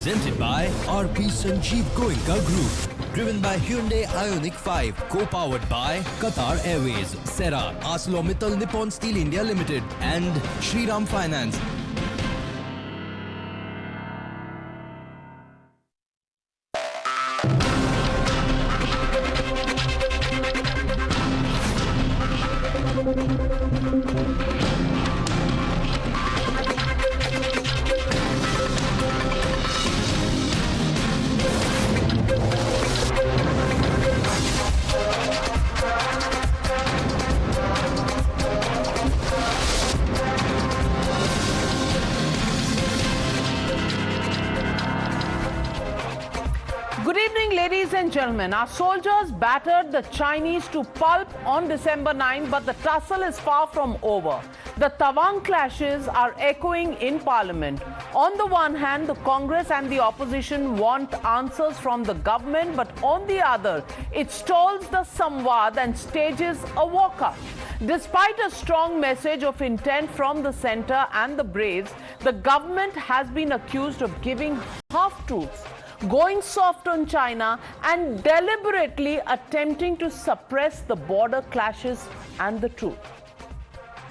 Presented by RP Sanjeev Goenka Group. Driven by Hyundai Ioniq 5. Co-powered by Qatar Airways, Sera, ArcelorMittal Nippon Steel India Limited and Shriram Finance. Good evening, ladies and gentlemen. Our soldiers battered the Chinese to pulp on December 9, but the tussle is far from over. The Tawang clashes are echoing in Parliament. On the one hand, the Congress and the opposition want answers from the government, but on the other, it stalls the Samvad and stages a walkout. Despite a strong message of intent from the centre and the Braves, the government has been accused of giving half-truths, going soft on China and deliberately attempting to suppress the border clashes and the truth.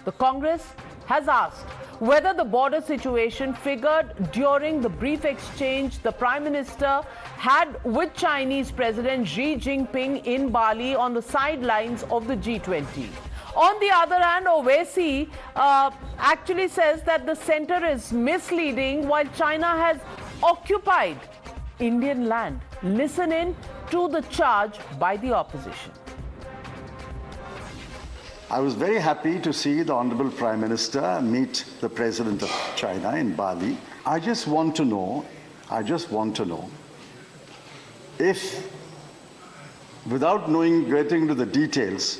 The Congress has asked whether the border situation figured during the brief exchange the Prime Minister had with Chinese President Xi Jinping in Bali on the sidelines of the G20. On the other hand, Owaisi actually says that the centre is misleading while China has occupied Indian land. Listen in to the charge by the opposition. I was very happy to see the Honorable Prime Minister meet the President of China in Bali. I just want to know if, without getting into the details,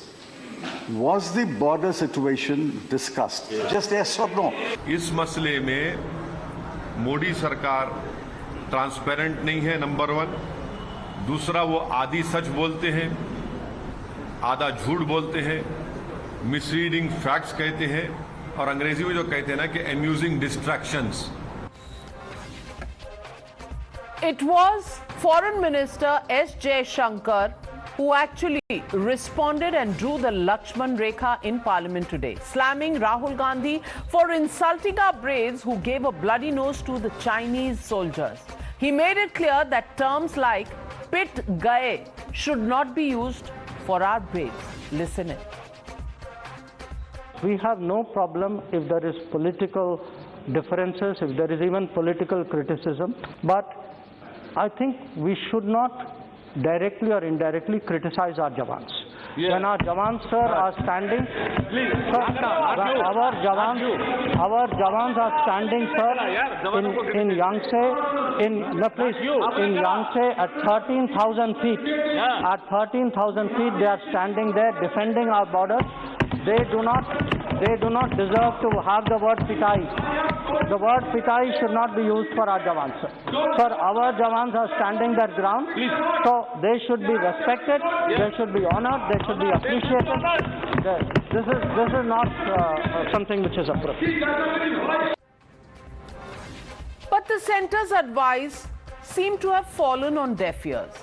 was the border situation discussed? Just yes or no. इस मसले में मोदी सरकार transparent नहीं है, number one. दूसरा, वो आधी सच बोलते हैं, आधा झूठ बोलते हैं, मिसरीडिंग फैक्ट्स कहते हैं और अंग्रेजी में जो कहते हैं ना कि amusing distractions. It was Foreign Minister S. Jaishankar who actually responded and drew the Lakshman Rekha in Parliament today, slamming Rahul Gandhi for insulting our braves who gave a bloody nose to the Chinese soldiers. He made it clear that terms like pit gaye should not be used for our braves. Listen in. We have no problem if there is political differences, if there is even political criticism, but I think we should not directly or indirectly criticize our Jawans. Yeah. When our Jawans, sir, are standing, sir, our Jawans are standing, sir, in Yangtze, in Yangtze at 13,000 feet. Yeah. At 13,000 feet, they are standing there defending our borders. They do not deserve to have the word pitai. The word pitai should not be used for our Jawans. Sir, our Jawans are standing their ground, so they should be respected, they should be honored, they should be appreciated. This is not something which is appropriate. But the centre's advice seemed to have fallen on deaf ears.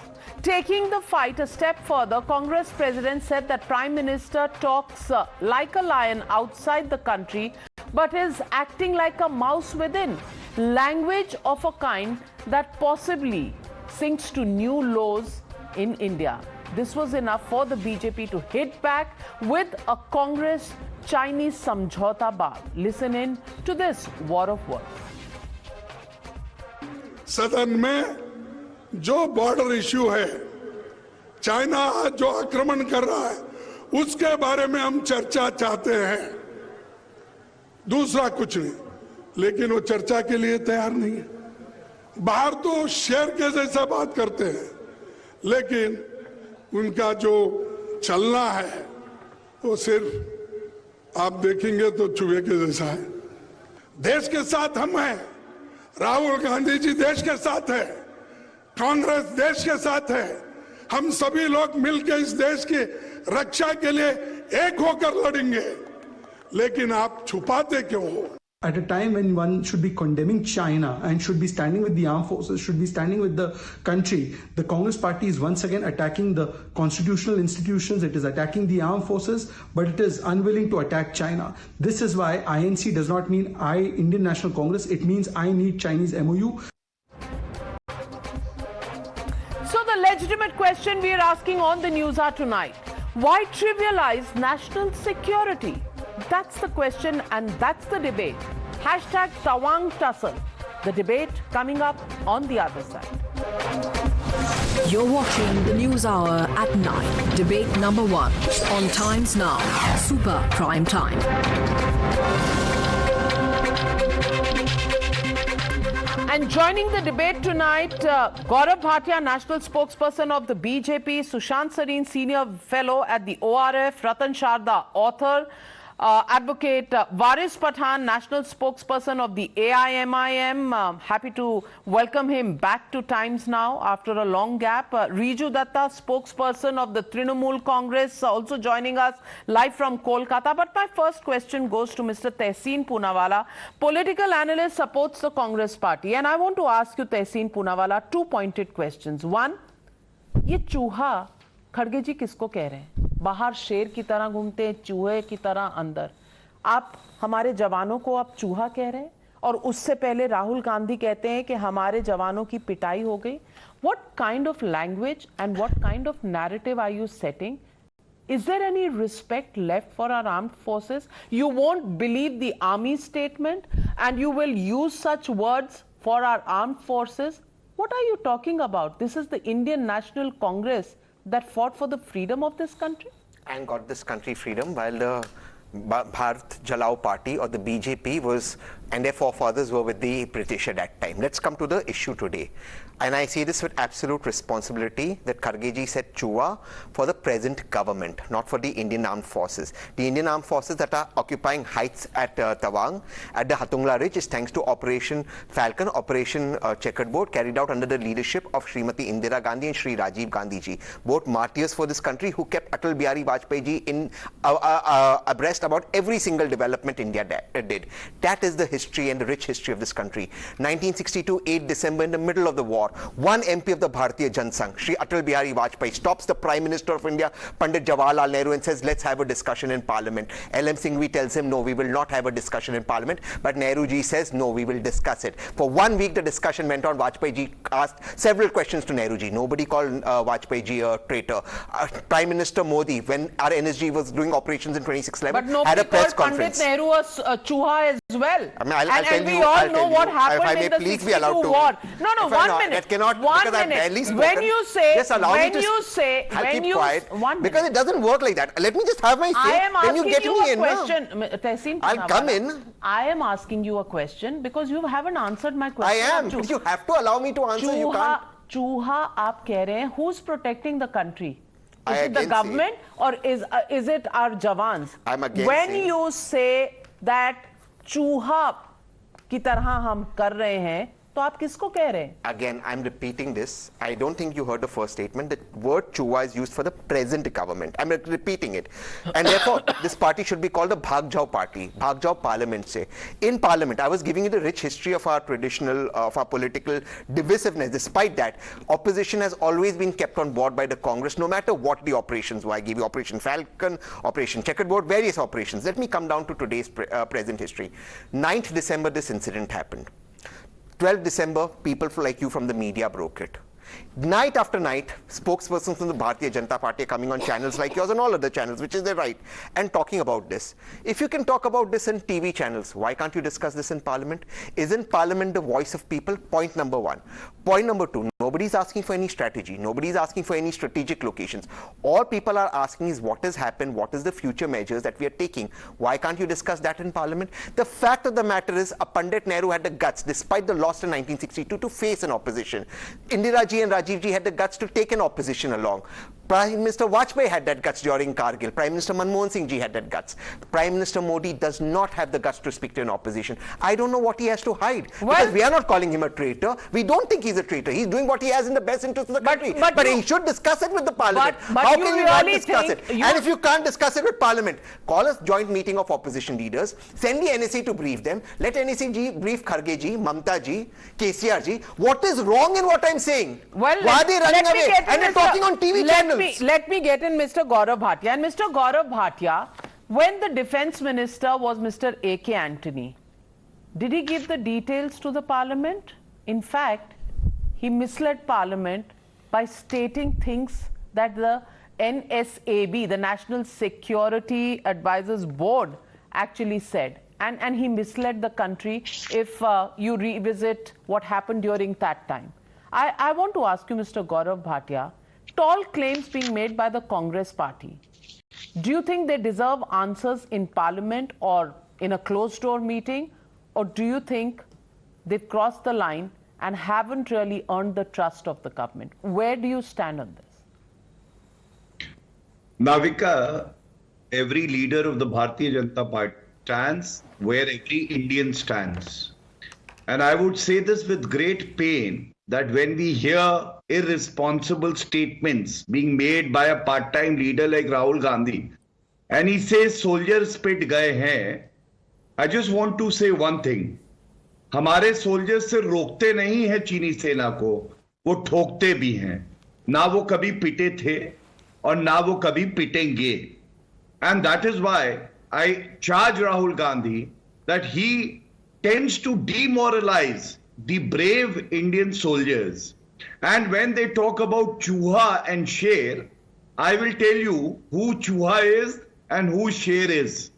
Taking the fight a step further, Congress President said that Prime Minister talks like a lion outside the country but is acting like a mouse within. Language of a kind that possibly sinks to new lows in India. This was enough for the BJP to hit back with a Congress-Chinese Samjhauta Bhaag. Listen in to this war of words. सदन में जो border issue है, China जो आक्रमण कर रहा है, उसके बारे में हम चर्चा चाहते हैं, दूसरा कुछ नहीं। लेकिन वो चर्चा के लिए तैयार नहीं है। बाहर तो शेर के जैसा बात करते हैं, लेकिन उनका जो चलना है वो सिर्फ आप देखेंगे तो चूहे के जैसा है। देश के साथ हम हैं, राहुल गांधी जी देश के साथ है, कांग्रेस देश के साथ है। हम सभी लोग मिलकर इस देश की रक्षा के लिए एक होकर लड़ेंगे। लेकिन आप छुपाते क्यों हो? At a time when one should be condemning China and should be standing with the armed forces, should be standing with the country, the Congress party is once again attacking the constitutional institutions, it is attacking the armed forces, but it is unwilling to attack China. This is why INC does not mean Indian National Congress, it means I need Chinese MOU. So the legitimate question we are asking on the Newshour tonight, why trivialize national security? That's the question and that's the debate. Hashtag Tawang tussle. The debate coming up on the other side. You're watching the News Hour at 9. Debate number 1 on Times Now. Super Prime Time. And joining the debate tonight, Gaurav Bhatia, National Spokesperson of the BJP, Sushant Sareen, Senior Fellow at the ORF, Ratan Sharda, author, Advocate Waris Pathan, National Spokesperson of the AIMIM. Happy to welcome him back to Times Now after a long gap. Riju Datta, Spokesperson of the Trinamool Congress, also joining us live from Kolkata. But my first question goes to Mr. Tehseen Poonawalla, political analyst, supports the Congress party. And I want to ask you, Tehseen Poonawalla, two pointed questions. One, ये चूहा खड़गे जी किसको कह रहे हैं? बाहर शेर की तरह घूमते हैं, चूहे की तरह अंदर. आप हमारे जवानों को आप चूहा कह रहे हैं और उससे पहले राहुल गांधी कहते हैं कि हमारे जवानों की पिटाई हो गई. What kind of language and what kind of narrative are you setting? Is there any respect left for our armed forces? You won't believe the army statement and you will use such words for our armed forces? What are you talking about? This is the Indian National Congress that fought for the freedom of this country? And got this country freedom while the Bhaag Jao Party or the BJP was, and their forefathers were with the British at that time. Let's come to the issue today. And I say this with absolute responsibility that Kharge ji said Chuha for the present government, not for the Indian Armed Forces. The Indian Armed Forces that are occupying heights at Tawang, at the Hatungla Ridge, is thanks to Operation Falcon, Operation Checkered Board, carried out under the leadership of Srimati Indira Gandhi and Shri Rajiv Gandhi ji, both martyrs for this country who kept Atal Bihari Vajpayee ji in abreast about every single development India did. That is the history and the rich history of this country. 1962, 8 December, in the middle of the war, one MP of the Bharatiya Jansangh, Shri Atal Bihari Vajpayee, stops the Prime Minister of India, Pandit Jawaharlal Nehru, and says, let's have a discussion in Parliament. LM Singhvi tells him, no, we will not have a discussion in Parliament. But Nehru ji says, no, we will discuss it. For 1 week, the discussion went on. Vajpayee ji asked several questions to Nehru ji. Nobody called Vajpayee ji a traitor. Prime Minister Modi, when our NSG was doing operations in 2611, had a press conference. Pandit Nehru was Chuha as well. I mean, I'll tell we you, all know what happened in the please 62 be allowed to, war. No, 1 minute. That cannot, one because minute. I've barely spoken. When you say, just allow when me to, you say, I'll when keep you, quiet, 1 minute. because it doesn't work like that. Let me just have my say. I am asking then you get you me a in, question. Tehseen I'll Poonawalla, come in. I am asking you a question because you haven't answered my question. I am. You have to allow me to answer. You can't. Chuha, आप कह रहे हैं, who's protecting the country? Is I it the government or is it our jawans? I'm against when you say that चूहा की तरह हम कर रहे हैं, तो आप किसको कह रहे हैं? Again, I'm repeating this. I don't think you heard the first statement. The word Chuha is used for the present government. I'm repeating it. And therefore, this party should be called the Bhaag Jao Party. Bhaag Jao Parliament, say. In Parliament, I was giving you the rich history of our traditional, of our political divisiveness. Despite that, opposition has always been kept on board by the Congress, no matter what the operations were. I gave you Operation Falcon, Operation Checkered Board, various operations. Let me come down to today's present history. 9th December, this incident happened. 12th December, people like you from the media broke it. Night after night, spokespersons from the Bharatiya Janata Party are coming on channels like yours and all other channels, which is their right, and talking about this. If you can talk about this in TV channels, why can't you discuss this in Parliament? Isn't Parliament the voice of people? Point number one. Point number two, nobody's asking for any strategy. Nobody's asking for any strategic locations. All people are asking is what has happened, what is the future measures that we are taking. Why can't you discuss that in Parliament? The fact of the matter is, Pandit Nehru had the guts, despite the loss in 1962, to face an opposition. Indira ji and Rajiv ji had the guts to take an opposition along. Prime Minister Vajpayee had that guts during Kargil. Prime Minister Manmohan Singh ji had that guts. Prime Minister Modi does not have the guts to speak to an opposition. I don't know what he has to hide. Because we are not calling him a traitor. We don't think he's a traitor. He's doing what he has in the best interest of the country. But he should discuss it with the parliament. How can you not discuss it? And if you can't discuss it with parliament, call a joint meeting of opposition leaders, send the NSA to brief them, let NSA ji brief Kharge ji, Mamta ji, KCR ji. What is wrong in what I'm saying? Why are they running away? And they're talking on TV channels. Let me get in Mr. Gaurav Bhatia. And Mr. Gaurav Bhatia, when the defense minister was Mr. A.K. Antony, did he give the details to the parliament? In fact, he misled parliament by stating things that the NSAB, the National Security Advisors Board, actually said. And he misled the country if you revisit what happened during that time. I want to ask you, Mr. Gaurav Bhatia, tall claims being made by the Congress party. Do you think they deserve answers in parliament or in a closed-door meeting? Or do you think they've crossed the line and haven't really earned the trust of the government? Where do you stand on this? Navika, every leader of the Bharatiya Janata Party stands where every Indian stands. And I would say this with great pain, that when we hear irresponsible statements being made by a part-time leader like Rahul Gandhi, and he says soldiers pit gaye hain, I just want to say one thing. हमारे soldiers से रोकते नहीं है चीनी सेना को, वो ठोकते भी हैं. ना वो कभी पिटे थे और ना वो कभी पिटेंगे. And that is why I charge Rahul Gandhi that he tends to demoralize the brave Indian soldiers. And when they talk about Chuha and Sher, I will tell you who Chuha is and who Sher is.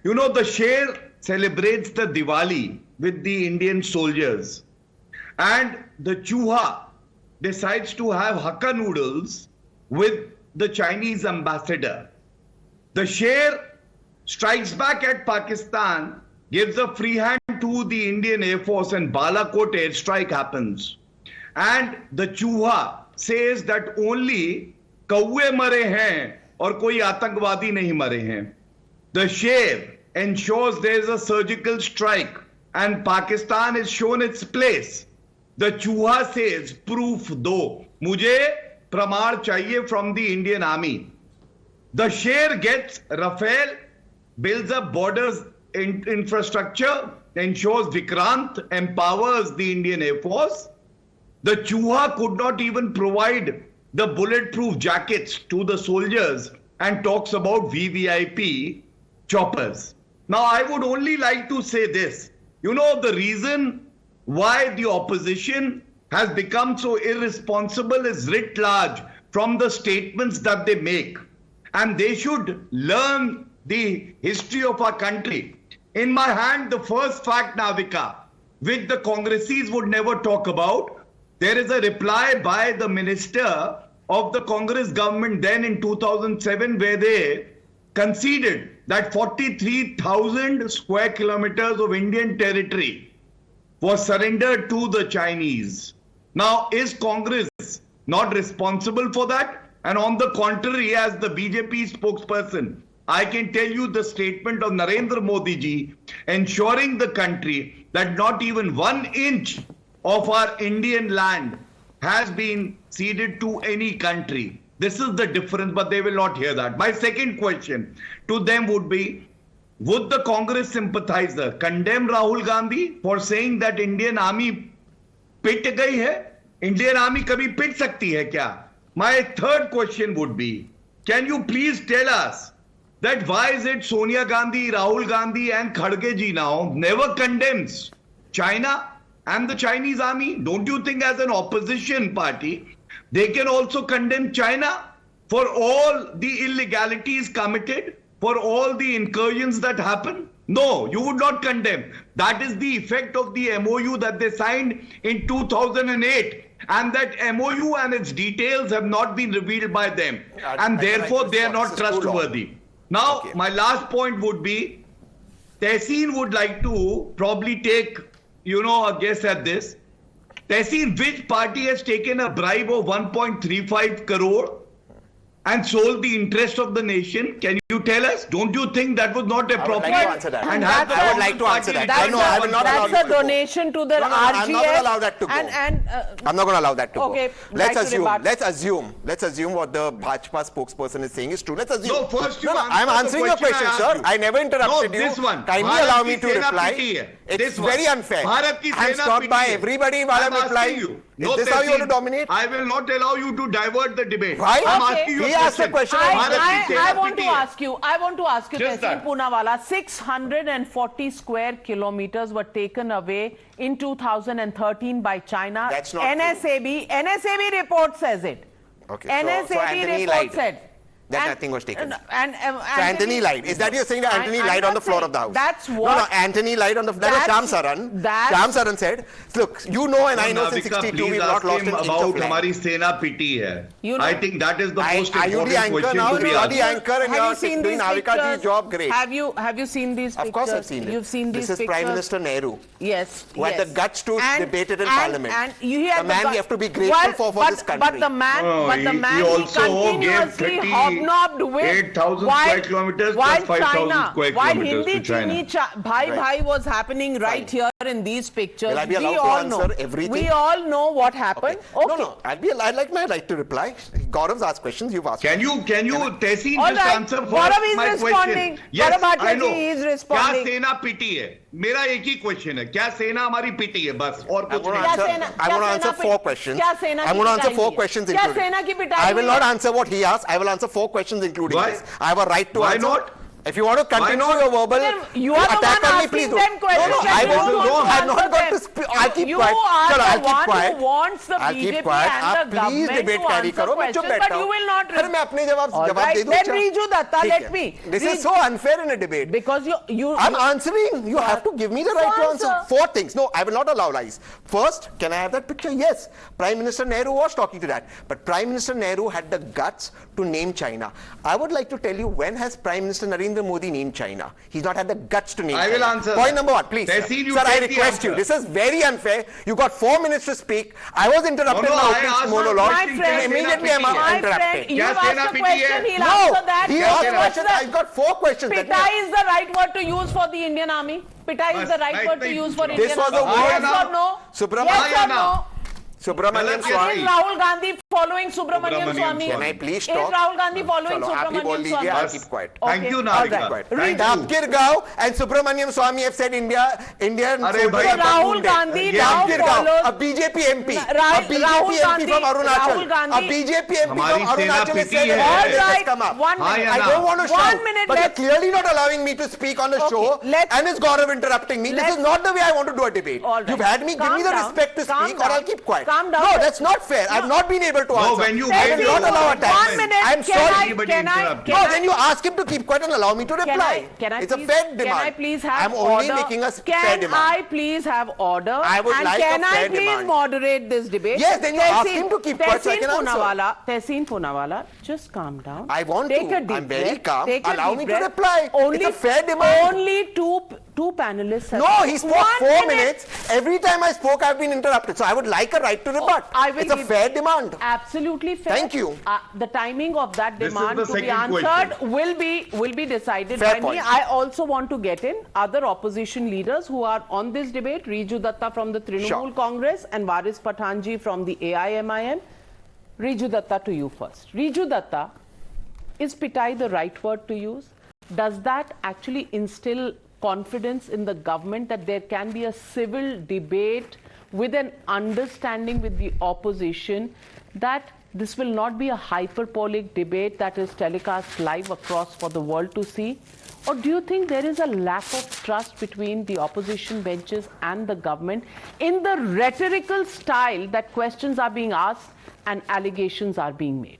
You know, the Sher celebrates the Diwali with the Indian soldiers. And the Chuha decides to have Hakka noodles with the Chinese ambassador. The Sher strikes back at Pakistan, gives a free hand to the Indian Air Force, and Balakot airstrike happens. And the Chuha says that only kauwe mare hain aur koi atangwadi nahi mare hain. The Sher ensures there is a surgical strike and Pakistan is shown its place. The Chuha says, proof do. Mujhe pramaan chahiye from the Indian Army. The Sher gets Rafale, builds up borders infrastructure, ensures Vikrant, empowers the Indian Air Force. The Chuha could not even provide the bulletproof jackets to the soldiers and talks about VVIP choppers. Now, I would only like to say this. You know, the reason why the opposition has become so irresponsible is writ large from the statements that they make. And they should learn the history of our country. In my hand, the first fact, Navika, which the Congressis would never talk about, there is a reply by the minister of the Congress government then in 2007 where they conceded that 43,000 square kilometers of Indian territory was surrendered to the Chinese. Now, is Congress not responsible for that? And on the contrary, as the BJP spokesperson, I can tell you the statement of Narendra Modi ji ensuring the country that not even 1 inch of our Indian land has been ceded to any country. This is the difference, but they will not hear that. My second question to them would be, would the Congress sympathizer condemn Rahul Gandhi for saying that Indian army pit gayi hai? Indian army kabhi pit sakti hai kya? My third question would be, can you please tell us that why is it Sonia Gandhi, Rahul Gandhi and Kharge ji now never condemns China and the Chinese army? Don't you think as an opposition party, they can also condemn China for all the illegalities committed, for all the incursions that happen? No, you would not condemn. That is the effect of the MOU that they signed in 2008. And that MOU and its details have not been revealed by them. And therefore, they are not trustworthy. Now, my last point would be, Tehseen would like to probably take, a guess at this. Tehseen, which party has taken a bribe of 1.35 crore and sold the interest of the nation? Can you tell us? Don't you think that was not appropriate? I would like to answer that. And I would like to answer that. I will not allow that's a donation to the RGS. I'm not going to allow that to go. I'm not going to allow that to okay, go. Let's assume what the Bhajpa spokesperson is saying is true. Let's assume. No, first I'm answering your question, sir. I never interrupted you. This one. Kindly allow me to reply. It's very unfair. I'm stopped by everybody while I'm replying. Is this how you want to dominate? I will not allow you to divert the debate. Why? I'm asking you he asked a question. I want to ask you, Tehseen Poonawalla, 640 square kilometers were taken away in 2013 by China. That's not NSAB. true. NSAB report says it. Okay. NSAB report said that nothing was taken. So Anthony lied. Is that you're saying that Anthony lied on the floor of the House? That's what. No, Anthony lied on the floor. That was Sham Saran. Sham Saran said, look, you know and I know since 62 we've not lost an inch of land. Hamari Sena piti hai. I think that is the most important question now? to be asked. Are you the anchor and you're doing Navika Ji's job? Great. Have you seen these pictures? Of course I've seen it. You've seen these pictures? This is Prime Minister Nehru. Yes. Who had the guts to debate it in Parliament. And you the man we have to be grateful for this country. But the man he continuously hobnobbed with 8,000 square kilometers plus 5,000 square kilometers to China. Bhai was happening right here in these pictures. Will I be allowed to answer everything? We all know what happened. Okay. No, I'd like my right to reply. Gaurav's asked questions, you've asked. Can you Tehseen just answer first my question? Yes, I know. He is responding. क्या सेना पिटी है? मेरा एक ही question है. क्या सेना हमारी पिटी है? बस और कुछ नहीं. I'm going to answer 4 questions. I'm going to answer 4 questions including. I will not answer what he asked. I will answer 4 questions including this. I have a right to answer. Why not? If you want to continue your verbal attack on me, please do. No, I have not got to speak. I'll keep quiet. I'll keep quiet. I'll keep quiet. Please debate carry karo. मैं चुप बैठा हूँ. You will not. फिर मैं अपने जवाब दे दूँ. Then Riju Datta, let me. This is so unfair in a debate. Because I'm answering. You have to give me the right to answer. 4 things. No, I will not allow lies. First, can I have that picture? Yes. Prime Minister Nehru was talking to that. But Prime Minister Nehru had the guts to name China. I would like to tell you, when has Prime Minister Narendra Modi named China? He's not had the guts to name China. I will answer. Point number 1, please. Tehseen, sir, I request you. This is very unfair. You got 4 minutes to speak. I was interrupted in my opening monologue. Immediately I'm interrupted. You asked a question, he'll answer that. He asked a question. I've got 4 questions. Pita is the right word to use for the Indian army. Pita is the right word to use for Indian army. This was a word. Yes or no? Yes or no? Subramaniam Swamy. Is Rahul Gandhi following Subramaniam Swamy? Can I please talk? Is Rahul Gandhi following Subramaniam Swamy? I'll keep quiet. Thank you, Navika. Tapkirgaon and Subramaniam Swamy have said Indian soldiers. Rahul Gandhi now follows a BJP MP. A BJP MP from Arunachal. A BJP MP from Arunachal has said all come up. 1 minute. I don't want to shout, 1 minute. but you're clearly not allowing me to speak on the show, and it's Gaurav interrupting me. This is not the way I want to do a debate. You've had me. Give me the respect to speak, or I'll keep quiet. Calm down. No, that's not fair. I've not been able to answer. No, when you I will not allow attack. 1 minute. I'm sorry. No, then you ask him to keep quiet and allow me to reply. It's a fair demand. Can I please have I'm order? only making a fair Can demand. I please have order? I would like a fair can I please demand. moderate this debate? Yes, then you ask him to keep quiet so I can answer. Tehseen Poonawalla, just calm down. I want Take to. A deep I'm very breath. calm. Take a Allow deep me breath. to reply. Only, it's a fair demand. Only two panelists have... No, he spoke 4 minute. minutes. Every time I spoke, I've been interrupted. So I would like a right to rebut. It's a fair demand. Absolutely fair. Thank you. The timing of that demand to be answered will be decided fair by me. I also want to get in other opposition leaders who are on this debate. Riju Datta from the Trinamool Congress and Waris Pathanji from the AIMIM. Riju Datta, to you first. Riju Datta, is pitai the right word to use? Does that actually instill confidence in the government that there can be a civil debate with an understanding with the opposition that this will not be a hyperbolic debate that is telecast live across for the world to see? Or do you think there is a lack of trust between the opposition benches and the government in the rhetorical style that questions are being asked and allegations are being made?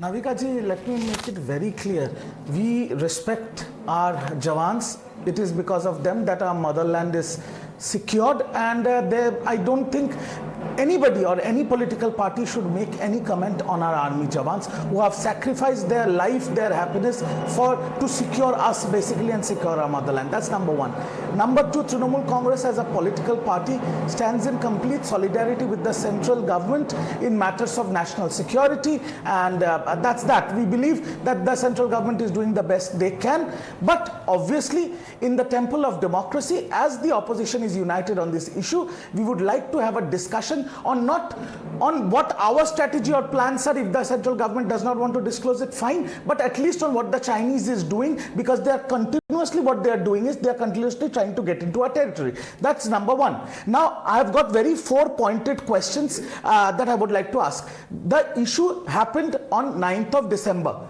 Navika ji, let me make it very clear. We respect our Jawans. It is because of them that our motherland is secured, and I don't think anybody or any political party should make any comment on our army jawans who have sacrificed their life, their happiness to secure us basically and secure our motherland. That's number one. Number two, Trinamool Congress as a political party stands in complete solidarity with the central government in matters of national security, and that's that. We believe that the central government is doing the best they can, but obviously in the temple of democracy, as the opposition is united on this issue, we would like to have a discussion on not on what our strategy or plans are. If the central government does not want to disclose it, fine, but at least on what the Chinese is doing, because they are continuously, what they are doing is they are continuously trying to get into our territory. That's number one. Now I have got very 4 pointed questions that I would like to ask. The issue happened on 9th of December.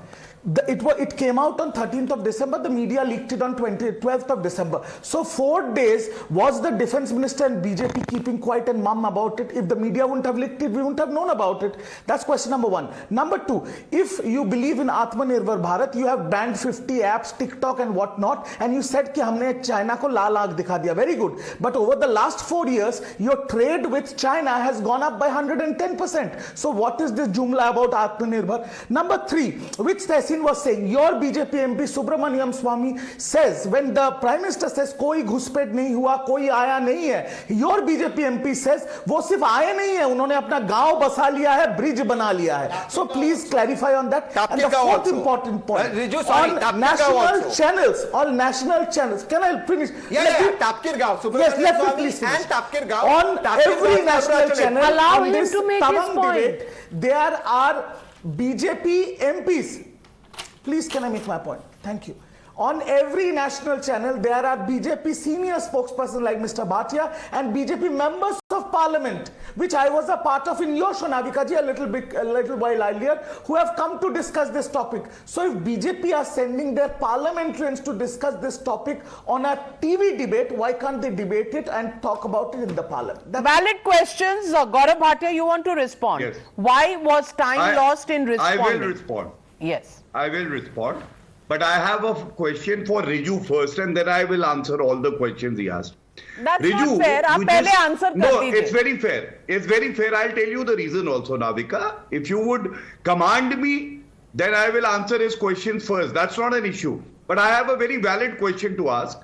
It came out on 13th of December. The media leaked it on 12th of December. So 4 days was the defense minister and BJP keeping quiet and mum about it. If the media wouldn't have leaked it, we wouldn't have known about it. That's question number one. Number two, if you believe in Atmanirbhar Bharat, you have banned 50 apps, TikTok and whatnot, and you said कि हमने China को लाल आंख दिखा दिया. Very good. But over the last 4 years, your trade with China has gone up by 110%. So what is this jumla about Atmanirbhar? Number three, which Tehseen was saying, your BJP MP Subramaniam Swamy says, when the Prime Minister says कोई घुसपैठ नहीं हुआ, कोई आया नहीं है, your BJP MP says वो सिर्फ आए नहीं है, उन्होंने अपना गांव बसा लिया है, ब्रिज बना लिया है. So please clarify on that. And the fourth important point, on national channels, all national channels. Can I finish? Tapkir Gaon. Yes, let me please finish. On every national channel, allow him this to make his point. Debate, there are BJP MPs. Please, can I make my point? Thank you. On every national channel, there are BJP senior spokespersons like Mr. Bhatia and BJP members of parliament, which I was a part of in your show, Navika ji, a little while earlier, who have come to discuss this topic. So if BJP are sending their parliamentarians to discuss this topic on a TV debate, why can't they debate it and talk about it in the parliament? Valid questions. Gaurav Bhatia, you want to respond? Yes. Why was time lost in responding? I will respond. Yes. I will respond. But I have a question for Riju first, and then I will answer all the questions he asked. That's Riju, not fair. You just, answer no, it's very fair. It's very fair. I'll tell you the reason also, Navika. If you would command me, then I will answer his questions first. That's not an issue. But I have a very valid question to ask.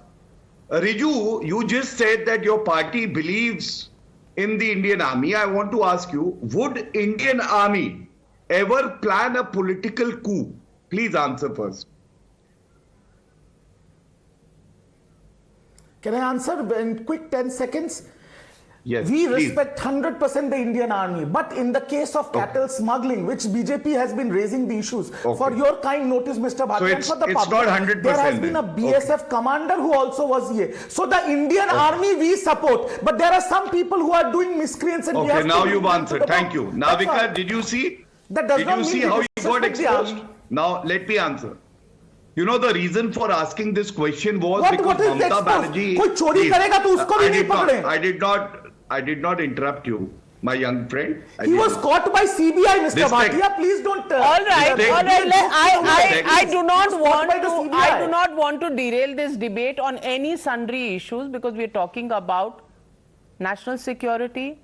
Riju, you just said that your party believes in the Indian Army. I want to ask you, would Indian Army ever plan a political coup? Please answer first. Can I answer in quick 10 seconds? Yes, we please. respect 100% the Indian Army, but in the case of cattle smuggling, which BJP has been raising the issues, for your kind notice, Mr. Bhatia, and for the public, not 100%. there has been a BSF commander who also was here. So the Indian Army we support, but there are some people who are doing miscreants. And we have now to you've answered. Thank you. Navika, did you see? That does did not you see mean how you got exposed? Now let me answer. You know the reason for asking this question was because Mamata Banerjee. कोई चोरी करेगा तो उसको भी नहीं पकड़े. I did not interrupt you, my young friend. He was caught by CBI, Mr. Bhatia. Please don't. All right. I do not want to derail this debate on any sundry issues, because we are talking about national security,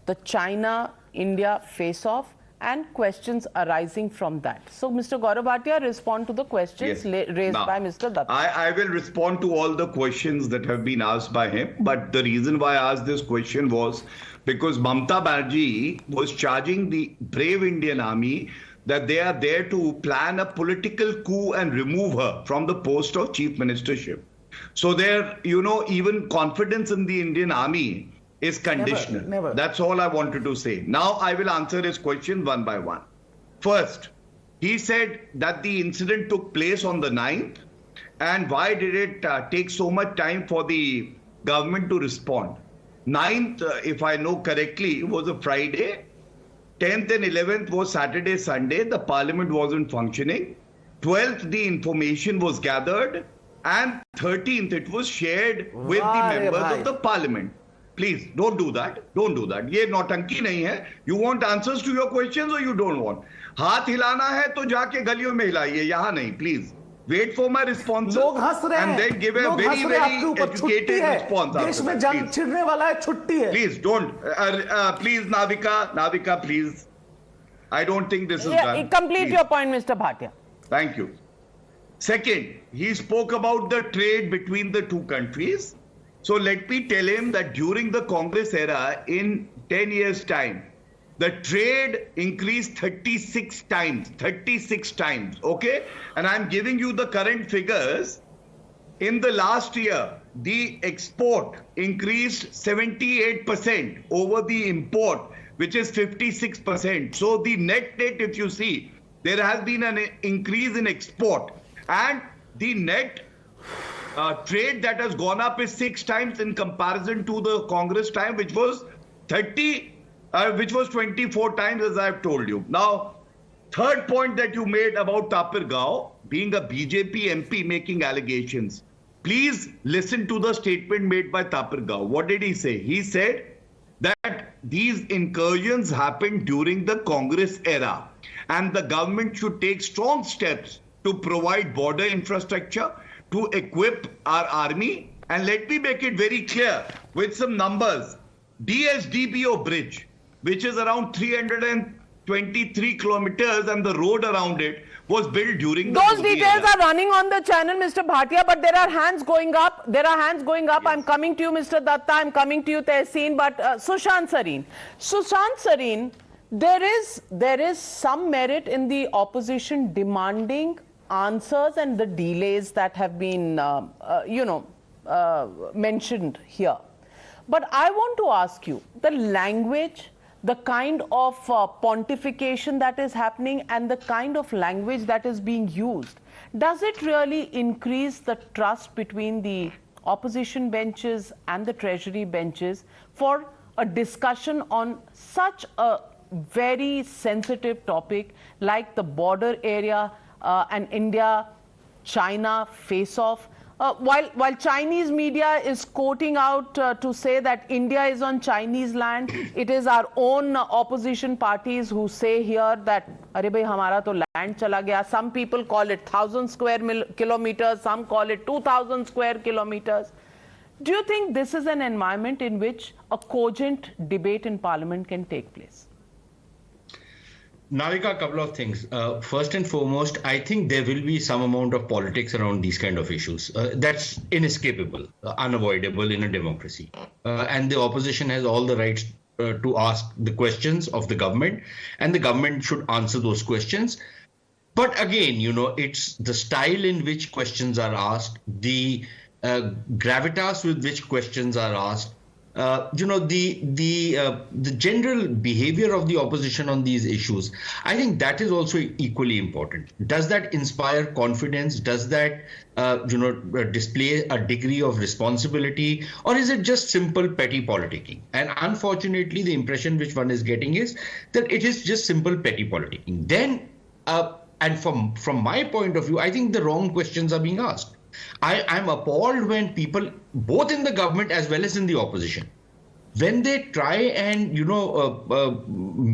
the China-India face-off, and questions arising from that. So, Mr. Gaurav Bhatia, respond to the questions raised by Mr. Datta. I will respond to all the questions that have been asked by him. But the reason why I asked this question was because Mamata Banerjee was charging the brave Indian Army that they are there to plan a political coup and remove her from the post of chief ministership. So there, even confidence in the Indian Army is conditional. Never. That's all I wanted to say. Now I will answer his question one by one. First, he said that the incident took place on the 9th, and why did it take so much time for the government to respond? 9th, if I know correctly, was a Friday. 10th and 11th was Saturday, Sunday. The parliament wasn't functioning. 12th, the information was gathered. And 13th, it was shared with the members of the parliament. Please, don't do that. Don't do that. ये नौटंकी नहीं है. You want answers to your questions or you don't want? हाथ हिलाना है तो जाके गलियों में हिलाइए, यहाँ नहीं, please. wait for my response and then give a very, very educated response. देश में जंग छिड़ने वाला है, छुट्टी है. Please don't. Please, Navika, please. I don't think this is done. Complete your point, Mr. Bhatia. Thank you. Second, he spoke about the trade between the two countries. So let me tell him that during the Congress era, in 10 years' time, the trade increased 36 times, okay? And I'm giving you the current figures. In the last year, the export increased 78% over the import, which is 56%. So the net, if you see, there has been an increase in export. And the net trade that has gone up is 6 times in comparison to the Congress time, which was 24 times, as I've told you. Now, third point that you made about Tapir Gao being a BJP MP making allegations. Please listen to the statement made by Tapir Gao. What did he say? He said that these incursions happened during the Congress era and the government should take strong steps to provide border infrastructure, to equip our army. And let me make it very clear with some numbers. DSDBO bridge, which is around 323 kilometers, and the road around it was built during those details are running on the channel, Mr. Bhatia, but there are hands going up. Yes. I'm coming to you, Mr. Datta. I'm coming to you, Tehseen. But Sushant Sareen, there is some merit in the opposition demanding answers and the delays that have been, mentioned here. But I want to ask you, the language, the kind of pontification that is happening and the kind of language that is being used, does it really increase the trust between the opposition benches and the treasury benches for a discussion on such a very sensitive topic like the border area and India-China face-off? While Chinese media is quoting out to say that India is on Chinese land, it is our own opposition parties who say here that "Arey bhai, hamara to land chala gaya." Some people call it 1,000 square kilometers, some call it 2,000 square kilometers. Do you think this is an environment in which a cogent debate in Parliament can take place? Navika, a couple of things. First and foremost, I think there will be some amount of politics around these kind of issues. That's inescapable, unavoidable in a democracy. And the opposition has all the rights to ask the questions of the government, and the government should answer those questions. But again, it's the style in which questions are asked, the gravitas with which questions are asked, the general behavior of the opposition on these issues. I think that is also equally important. Does that inspire confidence? Does that, display a degree of responsibility, or is it just simple petty politicking? And unfortunately, the impression which one is getting is that it is just simple petty politicking. Then, and from my point of view, I think the wrong questions are being asked. I'm appalled when people, both in the government as well as in the opposition, when they try and,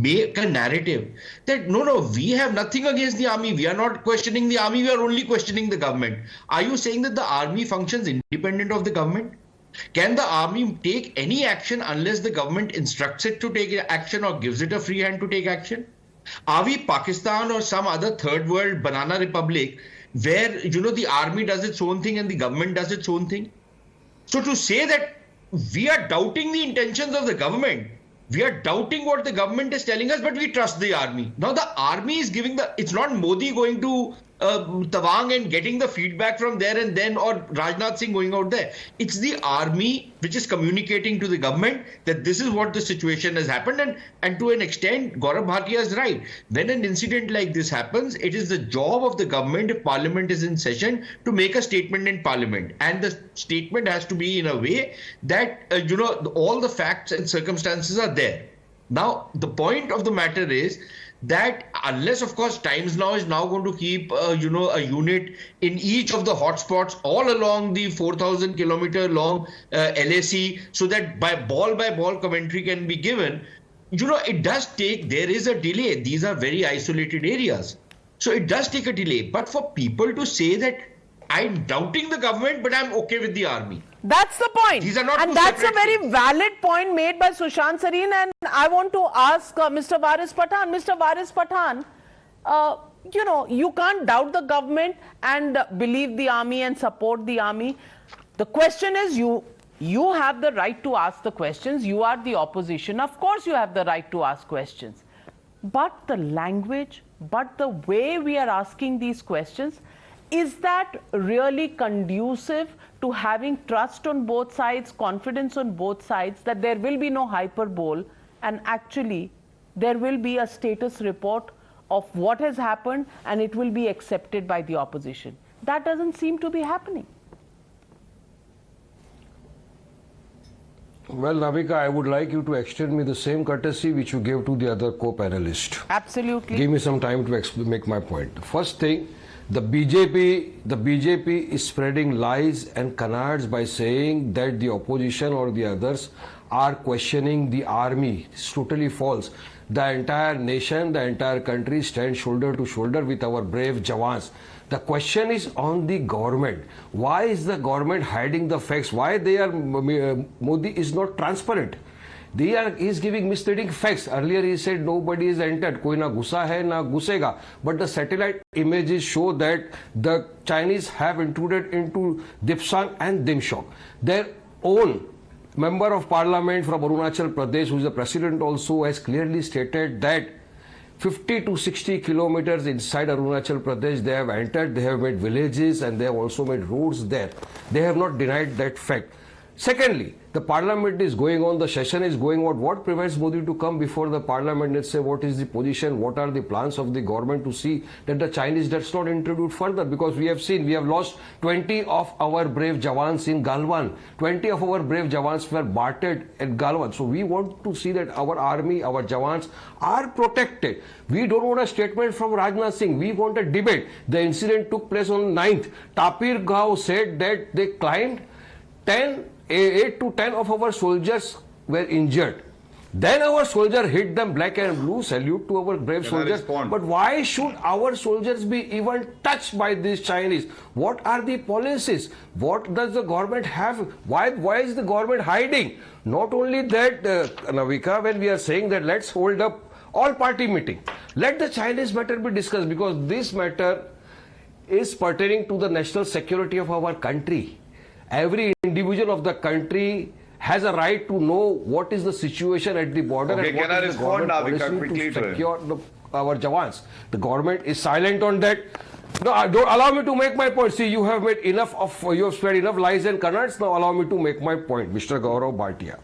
make a narrative that, no, we have nothing against the army. We are not questioning the army. We are only questioning the government. Are you saying that the army functions independent of the government? Can the army take any action unless the government instructs it to take action or gives it a free hand to take action? Are we Pakistan or some other third world banana republic where, the army does its own thing and the government does its own thing? So to say that we are doubting the intentions of the government, we are doubting what the government is telling us, but we trust the army. Now the army is giving it's not Modi going to Tawang and getting the feedback from there and then, or Rajnath Singh going out there. It's the army which is communicating to the government that this is what the situation has happened. And to an extent, Gaurav Bhatia is right. When an incident like this happens, it is the job of the government, if Parliament is in session, to make a statement in Parliament. And the statement has to be in a way that, all the facts and circumstances are there. Now, the point of the matter is that unless, of course, Times Now is now going to keep, a unit in each of the hotspots all along the 4,000 kilometer long LAC, so that by ball commentary can be given, it does take, there is a delay. These are very isolated areas. So it does take a delay. But for people to say that I'm doubting the government, but I'm okay with the army. That's the point. These are not and two that's a separate very things. valid point made by Sushant Sareen. And I want to ask Mr. Waris Pathan. Mr. Waris Pathan, you know, you can't doubt the government and believe the army and support the army. The question is, you have the right to ask the questions. You are the opposition. Of course, you have the right to ask questions. But the language, but the way we are asking these questions, is that really conducive to having trust on both sides, confidence on both sides, that there will be no hyperbole and actually there will be a status report of what has happened and it will be accepted by the opposition? That doesn't seem to be happening. Well, Navika, I would like you to extend me the same courtesy which you gave to the other co-panelist. Absolutely. Give me some time to make my point. The first thing, the BJP is spreading lies and canards by saying that the opposition or the others are questioning the army. It's totally false. The entire nation, the entire country stands shoulder to shoulder with our brave Jawans. The question is on the government. Why is the government hiding the facts? Why Modi is not transparent? He is giving misleading facts. Earlier he said nobody is entered. Koi na ghusa hai, na ghusega. But the satellite images show that the Chinese have intruded into Dipsang and Dimshok. Their own member of parliament from Arunachal Pradesh, who is the president also, has clearly stated that 50 to 60 kilometers inside Arunachal Pradesh, they have entered, they have made villages and they have also made roads there. They have not denied that fact. Secondly, the parliament is going on, the session is going on. What prevents Modi to come before the parliament and say what is the position, what are the plans of the government to see that the Chinese does not intrude further? Because we have seen, we have lost 20 of our brave Jawans in Galwan. 20 of our brave Jawans were martyred at Galwan. So we want to see that our army, our Jawans are protected. We don't want a statement from Rajnath Singh. We want a debate. The incident took place on 9th. Tapir Gao said that they climbed 8 to 10 of our soldiers were injured. Then our soldier hit them black and blue. Salute to our brave soldiers. But why should our soldiers be even touched by these Chinese? What are the policies? What does the government have? Why is the government hiding? Not only that, Navika, when we are saying that let's hold up all party meeting, let the Chinese matter be discussed, because this matter is pertaining to the national security of our country. Every individual of the country has a right to know what is the situation at the border and what is the government policy to secure our Jawans. The government is silent on that. No, don't allow me to make my point. See, you have made enough you have spread enough lies and canards. Now allow me to make my point, Mr. Gaurav Bhatia.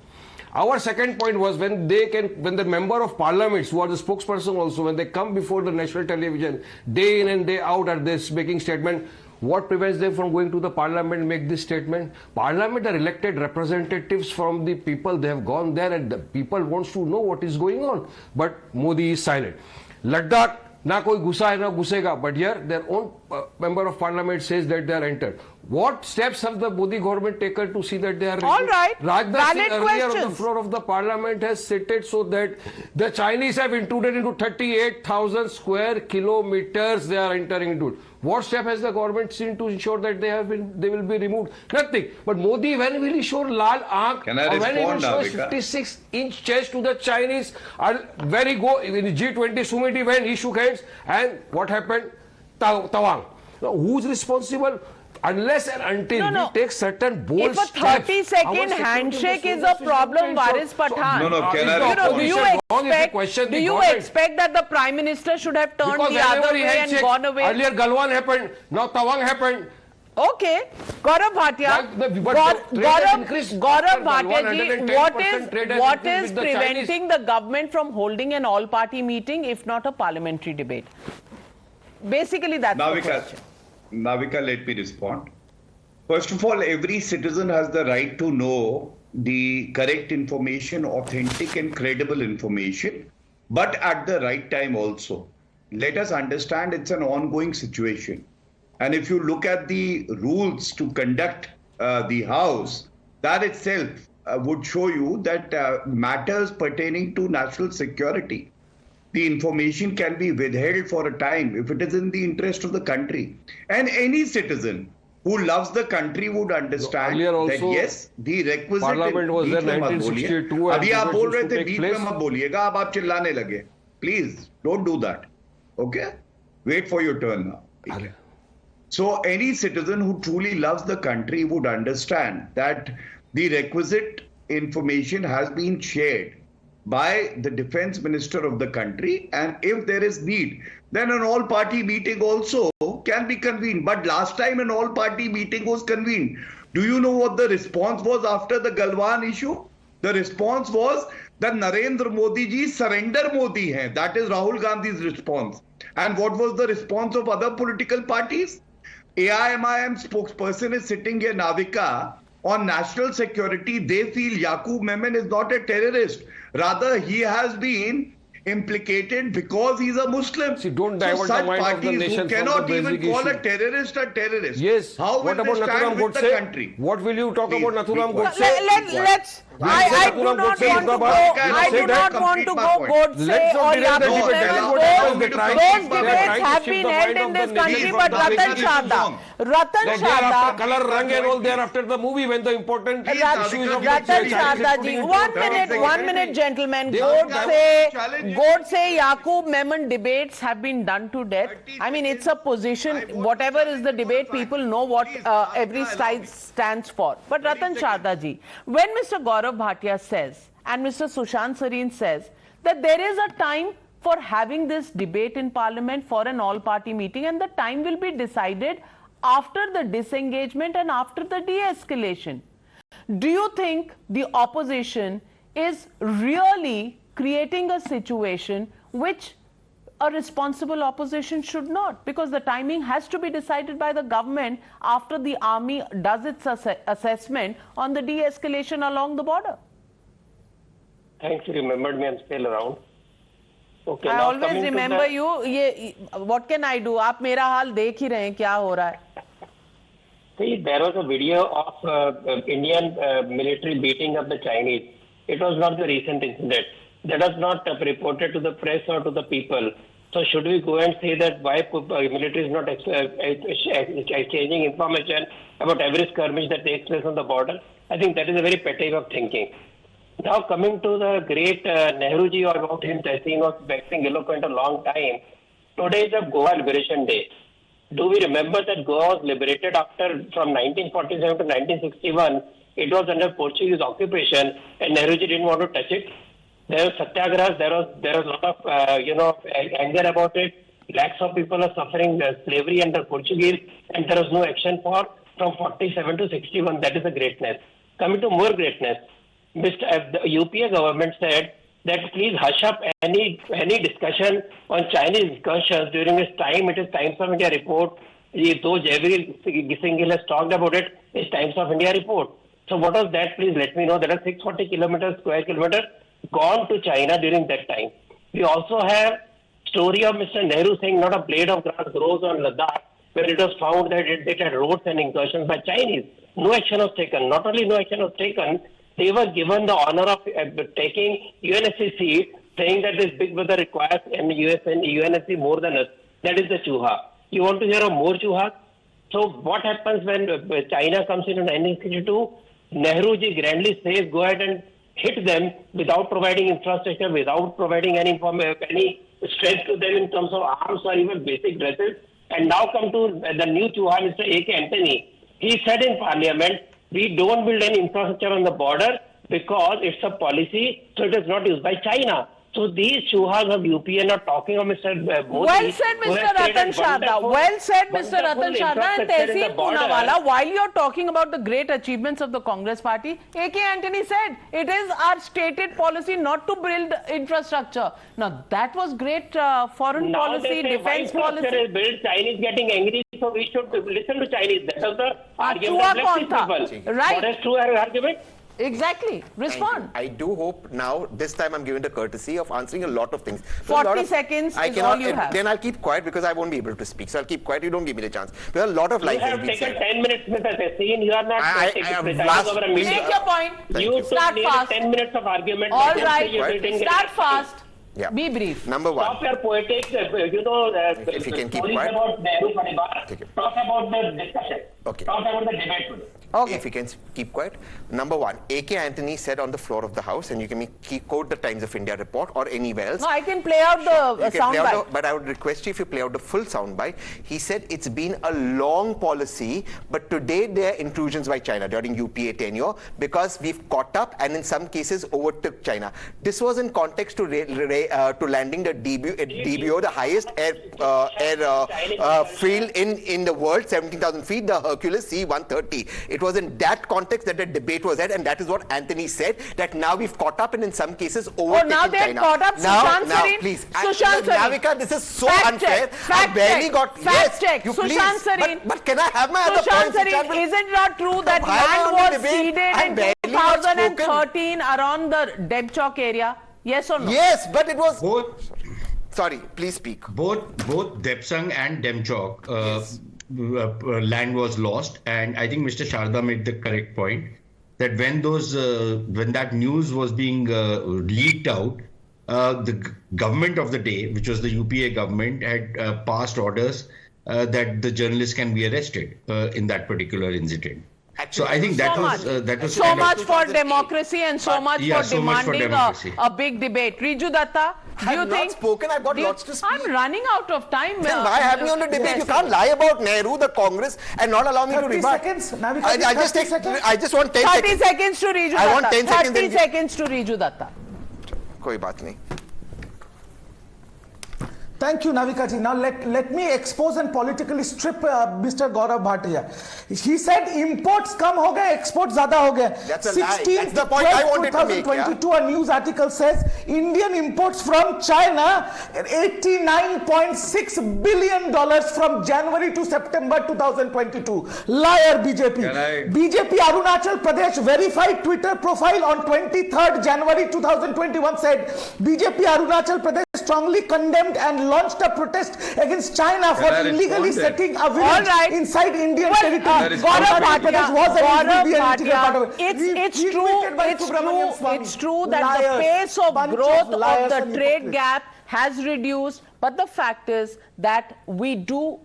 Our second point was when the member of parliaments, who are the spokesperson also, when they come before the national television day in and day out at this making statement, what prevents them from going to the parliament and make this statement? Parliament are elected representatives from the people. They have gone there and the people wants to know what is going on. But Modi is silent. Ladakh, na koi gusa hai, na gusega. But here, their own member of parliament says that they are entered. What steps have the Modi government taken to see that they are all right? Rajnath Singh earlier on the floor of the parliament has stated so that the Chinese have intruded into 38,000 square kilometers. They are entering into. What step has the government seen to ensure that they will be removed? Nothing. But Modi, when will he show Lal Aankh? Or when he will show 56-inch chest to the Chinese? When he go in the G20 summit event, he shook hands, and what happened? Tawang. Now, who's responsible? Unless and until we take certain bold steps. If a 30-second handshake is a problem, Waris Pathan, do you expect that the Prime Minister should have turned the other way and gone away? Earlier Galwan happened, now Tawang happened. Okay, Gaurav Bhatia, Gaurav Bhatia, what is preventing the government from holding an all-party meeting, if not a parliamentary debate? Basically, that's the question. Navika, let me respond. First of all, every citizen has the right to know the correct information, authentic and credible information, but at the right time also. Let us understand it's an ongoing situation. And if you look at the rules to conduct the House, that itself would show you that matters pertaining to national security the information can be withheld for a time if it is in the interest of the country. And any citizen who loves the country would understand that yes, the requisite Parliament was there 1962 अभी आप बोल रहे थे बीच में मत बोलिएगा, अब आप चिल्लाने लगे. Please don't do that. Okay? Wait for your turn now. Okay. So any citizen who truly loves the country would understand that the requisite information has been shared by the defense minister of the country, and if there is need, then an all-party meeting also can be convened. But last time an all-party meeting was convened. Do you know what the response was after the Galwan issue? The response was that Narendra Modi ji surrender Modi hai. That is Rahul Gandhi's response. And what was the response of other political parties? AIMIM spokesperson is sitting here, Navika. On national security, they feel Yaqub Memon is not a terrorist. Rather, he has been implicated because he's a Muslim. See, don't divert the mind of the nation from the basic issue. Cannot even call a terrorist. Yes. How will they stand with the country? What will you talk about Nathuram Godse? Let's. I do not want to go. I do not want to go Godse or Yaqub Memon. Those debates have been held in this country, but Ratan Chadha, color, rang and all there after the movie when the important issues of Ratan Chadha ji, 1 minute, gentlemen. Godse, Yaqub Memon debates have been done to death. I mean, it's a position. Whatever is the debate, people know what every side stands for. But Ratan Chadha ji, when Mr. Gaurav Bhatia says and Mr. Sushant Sareen says that there is a time for having this debate in Parliament for an all-party meeting, and the time will be decided after the disengagement and after the de-escalation. Do you think the opposition is really creating a situation which a responsible opposition should not? Because the timing has to be decided by the government after the army does its assessment on the de-escalation along the border. Thanks, you remembered me. I'm still around. Okay, I always remember you. What can I do? आप मेरा हाल देख ही रहे हैं क्या हो रहा है. See, there was a video of Indian military beating up the Chinese. It was not the recent incident. That was not reported to the press or to the people. So should we go and say that why military is not exchanging information about every skirmish that takes place on the border? I think that is a very petty way of thinking. Now coming to the great Nehru ji, or about him, Tehseen was waxing eloquent a long time. Today is a Goa Liberation Day. Do we remember that Goa was liberated from 1947 to 1961? It was under Portuguese occupation, and Nehru ji didn't want to touch it. There was satyagrahas, there was a lot of anger about it. Lakhs of people are suffering slavery under Portuguese, and there was no action from 47 to 61. That is the greatness. Coming to more greatness, the UPA government said that please hush up any discussion on Chinese incursions during this time. It is Times of India report. Though Javier Singhil has talked about it, it's Times of India report. So what was that? Please let me know. There are 640 square kilometers gone to China during that time. We also have story of Mr. Nehru saying not a blade of grass grows on Ladakh, where it was found that it had roads and incursions by Chinese. No action was taken. Not only no action was taken, they were given the honor of taking UNSC seat, saying that this big brother requires UNSC more than us. That is the Chuha. You want to hear of more Chuha? So what happens when China comes in 1962? Nehru ji grandly says, go ahead and hit them without providing infrastructure, without providing any strength to them in terms of arms or even basic dresses. And now come to the new Chuha, Mr. A.K. Antony. He said in Parliament, we don't build any infrastructure on the border because it's a policy, so it is not used by China. So these Chuhas of UPN are talking of Mr. Modi. Well said, Mr. Ratan Chadha. Well said, Mr. Ratan Chadha and Tehseen Poonawalla. While you're talking about the great achievements of the Congress party, A.K. Antony said it is our stated policy not to build infrastructure. Now that was great foreign policy, defense policy. Is built, Chinese getting angry, so we should listen to Chinese. That was the argument. Right. What is true argument? Exactly. Respond. I do hope now, this time I'm given the courtesy of answering a lot of things. 40 seconds is all you have. Then I'll keep quiet because I won't be able to speak. So I'll keep quiet. You don't give me the chance. There are a lot of life. You have taken 10 minutes, Mr. Tehseen. You are not over a minute. Make your point. You took 10 minutes of argument. All right. Start fast. Yeah. Be brief. Number one. Stop your poetics. If you can keep quiet. About Nehru Paribar. Talk about the discussion. Okay. Talk about the debate today. Okay. If you can keep quiet. Number one, A.K. Antony said on the floor of the House, and you can quote the Times of India report or anywhere else. No, I can play out the soundbite. But I would request you if you play out the full soundbite. He said it's been a long policy, but today there are intrusions by China during UPA tenure because we've caught up and in some cases overtook China. This was in context to landing the DBO, the highest air field in the world, 17,000 feet, the Hercules C-130. It was in that context that the debate was at, and that is what Anthony said, that now we've caught up and in some cases overtaken China. Oh, now they're caught up. Sushant please. Sareen. Navika, this is so unfair. I barely got... Fact check. Sushant Sareen. But can I have my other points? Is it not true that land was ceded in 2013 around the Debchok area? Yes or no? Yes, but it was... Both... Sorry, please speak. Both Debsang and Demchok land was lost, and I think Mr. Sharda made the correct point that when that news was being leaked out, the government of the day, which was the UPA government, had passed orders that the journalists can be arrested in that particular incident. So I think that was so much for democracy and so much for demanding a big debate. Riju Datta, do you think? Not spoken. I've got lots to speak. I'm running out of time. Then why have me on the debate? You can't lie about Nehru, the Congress, and not allow me to rebut. 30 seconds. I just want 10 seconds. 30 seconds to Riju Datta. I want 10 seconds. 30 seconds to Riju Datta. Koi baat nahi. Thank you, Navika ji. Now let me expose and politically strip Mr. Gaurav Bhatia. He said imports come ho gaye, exports zyada ho gaye. That's a lie. That's the point I wanted to make. 2022, a news article says Indian imports from China $89.6 billion from January to September 2022. Liar BJP. BJP Arunachal Pradesh verified Twitter profile on 23rd January 2021 said BJP Arunachal Pradesh strongly condemned and launched a protest against China for illegally setting a village inside Indian territory. It's true that the pace of growth of the trade gap has reduced, but the fact is that we do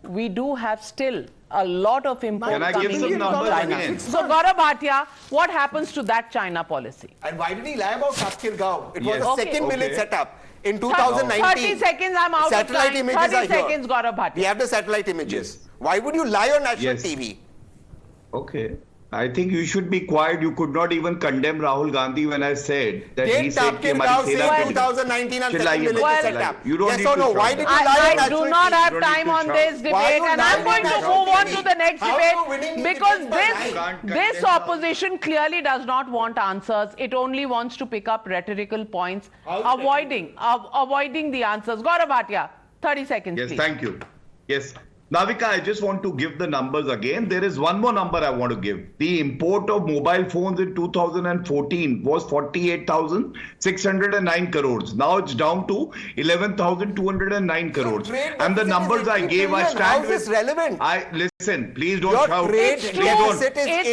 have still a lot of imports coming in from China. So Gaurav Bhatia, what happens to that China policy? And why did he lie about Katkirgaon? It was the second village setup. In 2019, 30 seconds, I'm out satellite of time. images 30 seconds, Gaurav Bhatia. We have the satellite images. Why would you lie on national TV? Okay. I think you should be quiet. You could not even condemn Rahul Gandhi when I said that he said कि हमारी सेना 2019 and second village setup. You don't yes or no? Why did you lie on I do not have time on this debate, and I'm going to move on to the next debate because this opposition clearly does not want answers. It only wants to pick up rhetorical points, avoiding the answers. Gaurav Bhatia, 30 seconds, yes, please. Thank you. Yes. Navika, I just want to give the numbers again. There is one more number I want to give. The import of mobile phones in 2014 was 48,609 crores. Now it's down to 11,209 crores. And the numbers I gave, I stand with. Relevant? Listen, please don't shout. It's true.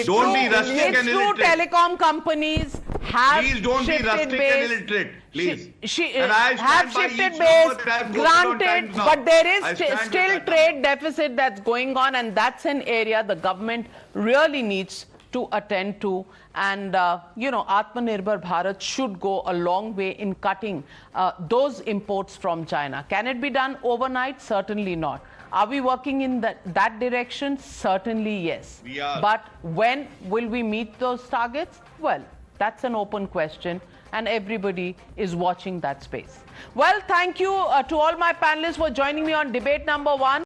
Don't be rustic and illiterate. Telecom companies have Please don't be rustic and illiterate. Please. Have shifted base, granted, but there is still trade deficit that's going on, and that's an area the government really needs to attend to. And, Atmanirbhar Bharat should go a long way in cutting those imports from China. Can it be done overnight? Certainly not. Are we working in that direction? Certainly yes. We are. But when will we meet those targets? Well, that's an open question, and everybody is watching that space. Well, thank you to all my panelists for joining me on debate number 1.